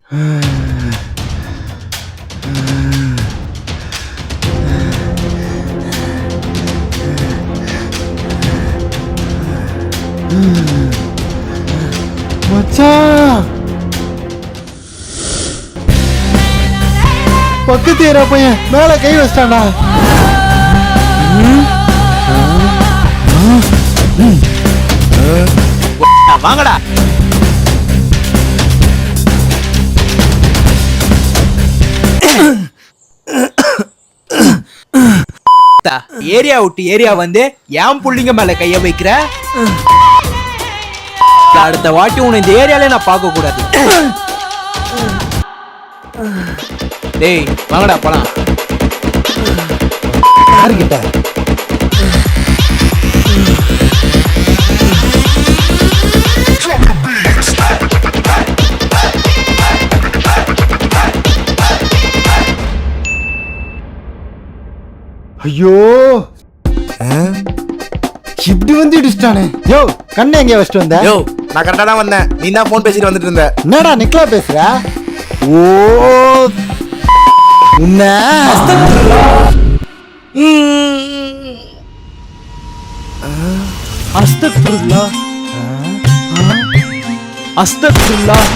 மச்சான் பக்கத்து ஏறா பையன் மேல கை வச்சிட்டான்டா. வாங்கடா. ஏரியா விட்டு ஏரியா வந்து ஏன் புள்ளிங்க மேல கைய வைக்கிற? அடுத்த வாட்டி உன்னை இந்த ஏரியாலே நான் பார்க்க கூடாது. டேய் வாங்கடா போலாம். யாருக்கிட்ட? ஐயோ இப்படி வந்து இடிச்சிட்டானே. யோ கண்ணை எங்க வச்சுட்டு வந்த? யோ நான் கரெக்டா தான் வந்தேன். நீ தான் போன் பேசிட்டு வந்துட்டு இருந்த. என்னடா நிக்கலா பேசுற? ஓ உன்ன அஸ்தக்ஃபிருல்லாஹ் அஸ்தக்ஃபிருல்லாஹ்.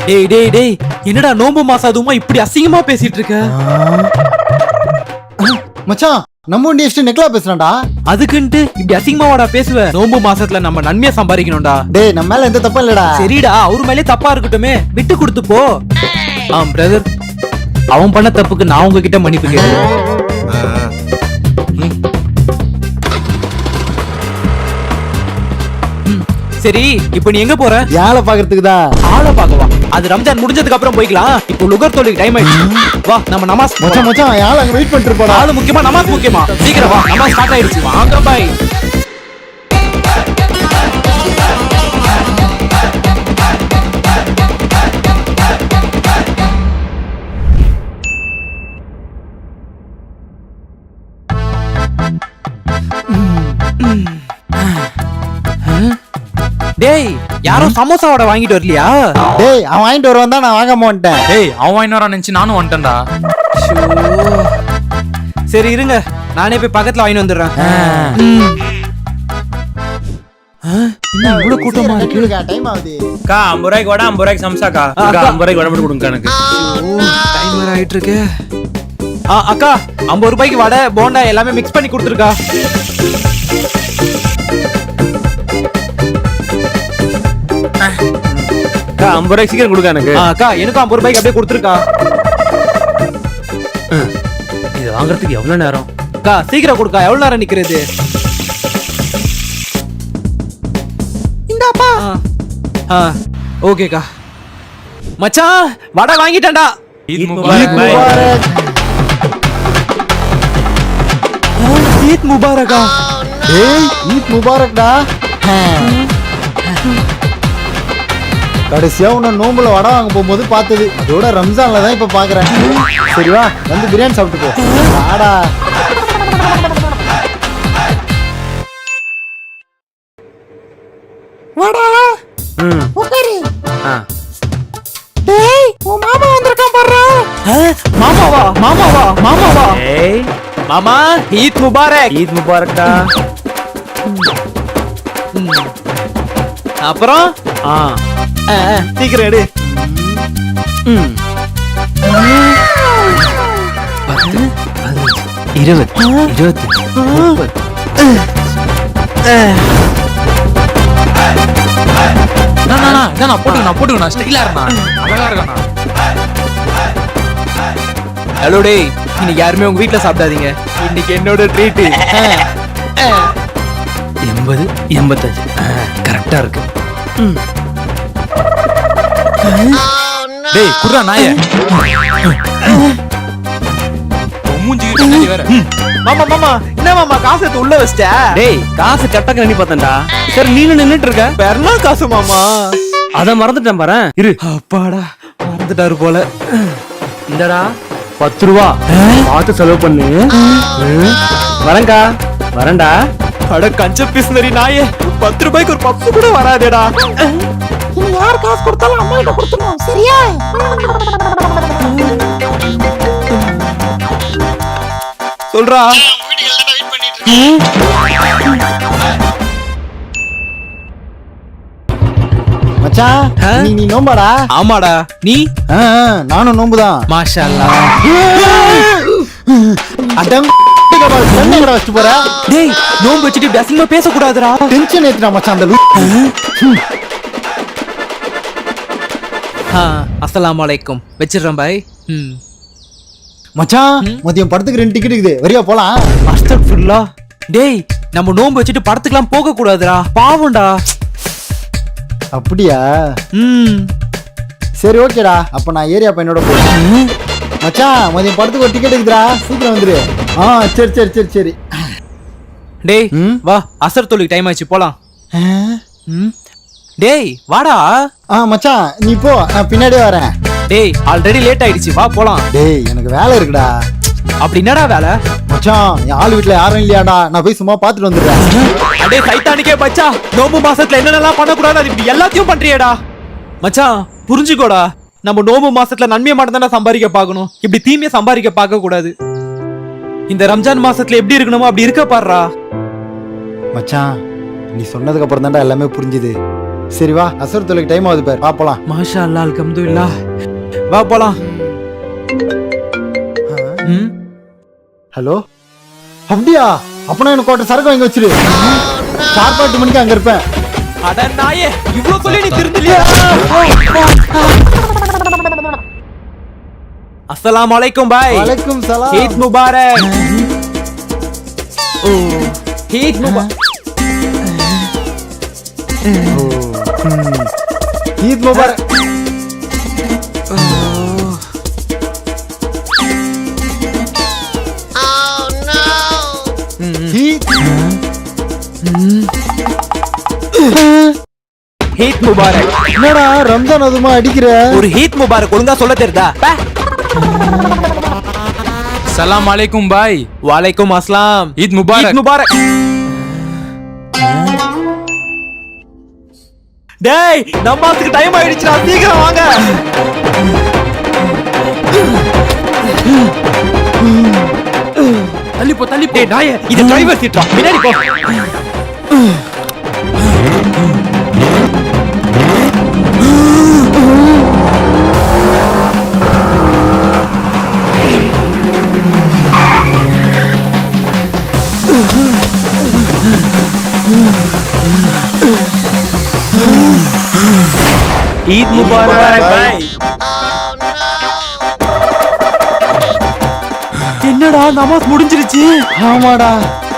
டேய் டேய் டேய் என்னடா நோம்பு மாசம் அதுமா இப்படி அசிங்கமா பேசிட்டு இருக்க? மச்சான் நம்ம ஒண்டி எஸ்ட் நிக்கலா பேசுறான்டா. அதுக்குன்ட்டு இப்படி அசிங்கமாவாடா பேசுவ? நோம்பு மாசத்துல நம்ம நன்மையா சம்பாதிக்கணும்டா. டேய் நம்ம மேல எந்த தப்பும் இல்லடா. சரிடா அவரு மேலே தப்பா இருக்கட்டுமே, விட்டு கொடுத்து போ. பிரதர் அவன் பண்ண தப்புக்கு நான் உங்ககிட்ட மன்னிப்பு கேட்கிறேன். சரி இப்போ நீ எங்க போற? யாரை பாக்குறதுக்கு தான். ஆளை பார்க்கவா? அது ரம்ஜான் முடிஞ்சதுக்கு அப்புறம் போய்க்கலாம். இப்போ லுகர் தொழுகைக்கு டைம் ஆயிடுச்சு. வா நம்ம நமாஸ். மச்சான் மச்சான் யாரை அங்க வெயிட் பண்ணிட்டு போடா. ஆளு முக்கியமா நமாஸ் முக்கியமா? சீக்கிரம் வா நமாஸ் ஸ்டார்ட் ஆயிடுச்சு. வாங்க பாய். டேய் யாரும் சமோசா வடை வாங்கிட்டு வரலையா? டேய் அவன் வாங்கிட்டு வருவான் தான் நான் வாங்காம வந்துட்டேன். டேய் அவன் வாங்கிட்டு வரான்னு நினைச்சு நானும் வந்துட்டேன்டா. சரி இருங்க நானே போய் பக்கத்துல வாங்கிட்டு வந்துடுறேன். என்ன இவ்வளவு கூட்டமா இருக்கு? டைம் ஆகுது. அக்கா 50 ரூபாய்க்கு வடை 50 ரூபாய்க்கு சம்சாக்கா. அக்கா 50 ரூபாய்க்கு வடை மட்டும் கொடுங்க எனக்கு. டைம் வேற ஆயிட்டு இருக்கு. அக்கா 50 ரூபாய்க்கு வடை போண்டா எல்லாமே மிக்ஸ் பண்ணி கொடுத்துருக்கா. அக்கா 50 ரூபாய்க்கு சீக்கிரம் கொடுங்க எனக்கு. அக்கா எனக்கும் 50 ரூபாய்க்கு அப்படியே கொடுத்துருக்கா. இது வாங்குறதுக்கு எவ்வளவு நேரம்? அக்கா சீக்கிரம் கொடுக்கா. எவ்வளவு நேரம் நிக்கிறது? இந்தாப்பா. ஓகேக்கா. மச்சான் வடை வாங்கிட்டேன்டா. ஈத் முபாரக் பாய். ஈத் முபாரக்கா. டேய் ஈத் முபாரக்டா. கடைசியா உன்னை நோம்புல வடை வாங்க போகும்போது பார்த்தது. அதோட ரம்ஜான்ல தான் இப்ப பாக்குறேன். சரிவா வந்து பிரியாணி சாப்பிட்டு போ. வாடா. வாடா. உட்காரு. டேய் உன் மாமா வந்திருக்கான் பாரு. மாமாவா மாமாவா மாமாவா? ஏய் மாமா ஈத் முபாரக். ஈத் முபாரக்டா. அப்புறம் சீக்கிரம் எடு. 10 20 30 போட்டுக்கண்ணா ஸ்டைலா இருந்தா அழகா இருக்கண்ணா. ஹலோ டேய் இன்னைக்கு யாருமே உங்க வீட்டுல சாப்பிடாதீங்க. இன்னைக்கு என்னோட ட்ரீட். 80 85 கரெக்டா இருக்கு. டேய் குர்ரா நாயே. மூஞ்சி வேற. மாமா மாமா என்ன மாமா காசு எடுத்து உள்ள வச்சிட்ட? டேய் காசு கட்டக்க நின்னு பார்த்தேன்டா. சரி நீனு நின்னுட்டு இருக்க. பெர்னா காசு மாமா. அத மறந்துட்டேன் பாரு. இரு. அப்பாடா மறந்துட்டாரு போல. இந்தடா 10 ரூபா பார்த்து செலவு பண்ணு. வரேன்டா. அட கஞ்ச பிஸ்னரி நாயே 10 ரூபாய்க்கு ஒரு பப்ஸ் கூட வராதேடா. இனி யார் காசு கொடுத்தாலும் அம்மா கிட்ட கொடுத்துடணும், சரியா? சொல்றா. மச்சான் ஆ? நீ நோம்பாடா? ஆமாடா. நீ? நானும் நோம்புதான். மாஷா அல்லாஹ். அடம் என்ன கடை வச்சு போற? டேய், நோம்பு வச்சுட்டு இப்படி அசிங்கமா பேசக்கூடாதுடா. டென்ஷன் ஏத்துடா மச்சான் அந்த அஸ்ஸலாமு அலைக்கும். வச்சிடுறேன் பாய். மச்சான் மதியம் படத்துக்கு 2 டிக்கெட் இருக்குது, வரியா போலாம்? அஸ்தக்ஃபிருல்லாஹ். டேய், நம்ம நோம்பு வச்சுட்டு படத்துக்குலாம் போக கூடாதுடா, பாவம்டா. அப்படியா? சரி ஓகேடா, அப்ப நான் ஏரியா பையனோட போறேன். மச்சான் மதியம் படத்துக்கு ஒரு டிக்கெட் இருக்குதுடா, சீக்கிரம் வந்துரு. சரி சரி சரி சரி. டேய் வா, அசர் தொழுக்கு டைம் ஆச்சு, போலாம். டேய் வாடா. மச்சான் நீ போ, நான் பின்னாடியே வரேன். டேய் ஆல்ரெடி லேட் ஆயிடுச்சு, வா போலாம். டேய் எனக்கு வேலை இருக்குடா. அப்படி என்னடா வேலை? மச்சான் என் ஆள் வீட்டுல யாரும் இல்லையாடா, நான் போய் சும்மா பாத்துட்டு வந்துடுறேன். அடே சைத்தானிக்கே பச்சா, நோம்பு மாசத்துல என்னென்னலாம் பண்ணக்கூடாது அது இப்படி எல்லாத்தையும் பண்றியேடா. மச்சான் புரிஞ்சுக்கோடா, நம்ம நோம்பு மாசத்துல நன்மையை மட்டும் தானே சம்பாதிக்க பார்க்கணும், இப்படி தீமையை சம்பாதிக்க பார்க்க கூடாது. இந்த ரம்ஜான் மாசத்துல எப்படி இருக்கணுமோ அப்படி இருக்க பாடுறா. மச்சான் நீ சொன்னதுக்கு அப்புறம் தான்டா எல்லாமே புரிஞ்சுது. சரி வா, அசர் தொலைக்கு டைம் ஆகுது பாரு, வா போலாம். மாஷா அல்லாஹ், அல்ஹம்துலில்லாஹ். வா போலாம். ஹலோ, அப்படியா? அப்பனா எனக்கு கோட்டை சரக்கு வாங்கி வச்சிரு. ஷார்ப்பா 8 மணிக்கு அங்க இருப்பேன். அட நாயே, இவ்வளவு சொல்லி நீ திருந்தலையா? அஸ்ஸலாமு அலைக்கும் பாய். வலைக்கும் சலாம். Eid Mubarak. Eid Mubarak. Eid Mubarak. Eid Mubarak. என்னடா ரம்ஜான் அதுமா அடிக்கிற? ஒரு ஈத் முபாரக் ஒழுங்கா சொல்ல தெரியுதா? சலாம் அலைக்கும் பாய். வலைக்கும் அஸ்லாம். ஈத் முபாரக். ஈத் முபாரக். டேய் நமாஸுக்கு டைம் ஆயிடுச்சுடா, சீக்கிரம் வாங்க. தள்ளிப்போ தள்ளிப்போ. டேய் நாயே, இது டிரைவர் சீட்ரா, பின்னாடி போ. ஈத் முபாரக் பாய். என்னடா நமாஸ் முடிஞ்சிருச்சு? ஆமாடா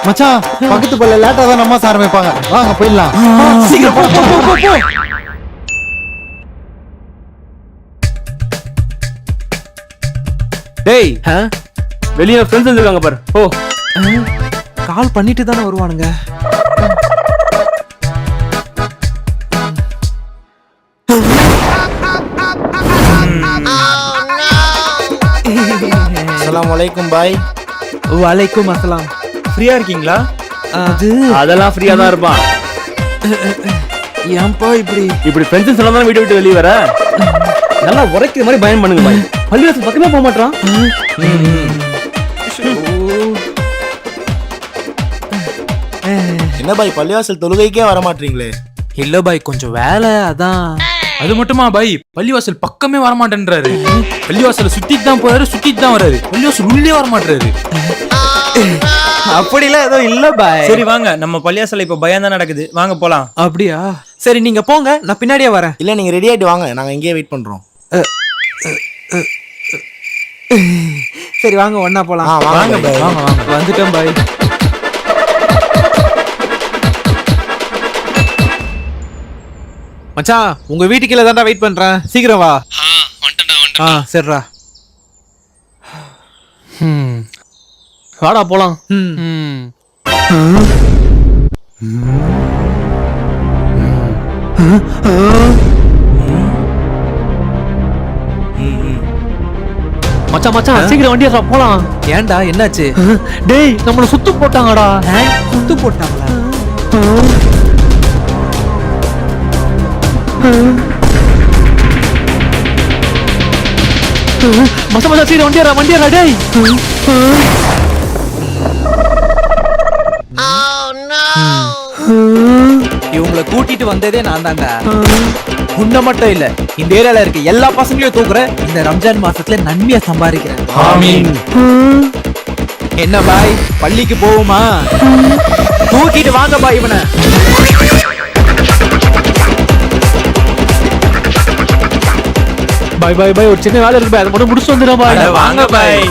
மச்சான், பக்கத்து பல்ல லேட்டா தான் நம்ம ஆரம்பிப்பாங்க, வாங்க போயிடலாம். சீக்கிரம் போ போ போ போ. டேய் வெளிய ஃப்ரெண்ட்ஸ் வந்திருக்காங்க பாரு. ஓ கால் பண்ணிட்டு தானே வருவானுங்க. அஸ்ஸலாமு அலைக்கும் பாய். வலைக்கும் அஸ்லாம். ஃப்ரீயா இருக்கீங்களா? அது அதெல்லாம் ஃப்ரீயா தான் இருப்பான். ஏன்பா இப்படி ஃப்ரெண்ட்ஸ் எல்லாம் தான் வீட்டை விட்டு வெளியே வர. நல்லா உரைக்கிற மாதிரி பயன் பண்ணுங்க பாய். பள்ளிவாசல் பக்கமே போக மாட்டான். என்ன பாய் பள்ளிவாசல் தொழுகைக்கே வர மாட்டீங்களே? இல்ல பாய், கொஞ்சம் வேலை அதான். அது மட்டுமா பாய், பள்ளிவாசல் பக்கமே வரமாட்டேன்றாரு. பள்ளிவாசல சுத்திட்டு தான் போறாரு, சுத்திட்டு தான் வராரு. பள்ளிவாசல் உள்ளே வரமாட்டாரு. அப்படிலாம் எதுவும் இல்ல பாய். சரி வாங்க, நம்ம பள்ளிவாசல்ல இப்ப பயம் தான் நடக்குது, வாங்க போலாம். அப்படியா? சரி நீங்க போங்க, நான் பின்னாடியே வரேன். இல்ல நீங்க ரெடி ஆயிட்டு வாங்க, நாங்க இங்கேயே வெயிட் பண்றோம். சரி வாங்க ஒண்ணா போலாம். வாங்க பாய். வாங்க வாங்க, வந்துட்டேன் பாய். மச்சான் உங்க வீட்டுக்கு கீழ தான்டா வெயிட் பண்றேன், சீக்கிரம் வா. சரிடா. வாடா போலாம். மச்சான் மச்சான் சீக்கிரம் வண்டி ஏறா போலாம். ஏன்டா என்னாச்சு? டேய் நம்மள சுத்து போட்டாங்கடா. சுத்து போட்டாங்களா? மச்சா மச்சா சீக்கிரம் வண்டியாரா டேய். இவங்களை கூட்டிட்டு வந்ததே நான் தான்டா. உன்னை மட்டும் இல்ல, இந்த ஏரியால இருக்க எல்லா பசங்களையும் தூக்குறேன். இந்த ரம்ஜான் மாசத்துல நன்மையா சம்பாதிக்கிறேன். ஆமீன். என்ன பாய், பள்ளிக்கு போவோமா? தூக்கிட்டு வாங்க பாய் இவனை. பாய் பாய் பாய், ஒரு சின்ன வேலை இருக்கு பாய், அதை மட்டும் முடிச்சு வந்துடும் பாய். அட வாங்க பாய்.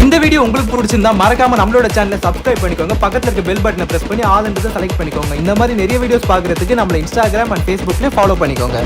இந்த வீடியோ உங்களுக்கு பிடிச்சிருந்தா மறக்காம நம்மளோட சேனலை சப்ஸ்கிரைப் பண்ணிக்கோங்க. பக்கத்துல இருக்க பெல் பட்டனை பிரஸ் பண்ணி ஆல் என்றதை செலக்ட் பண்ணிக்கோங்க. இந்த மாதிரி நிறைய வீடியோஸ் பார்க்கறதுக்கு நம்மள இன்ஸ்டாகிராம் அண்ட் ஃபேஸ்புக்ல ஃபாலோ பண்ணிக்கோங்க.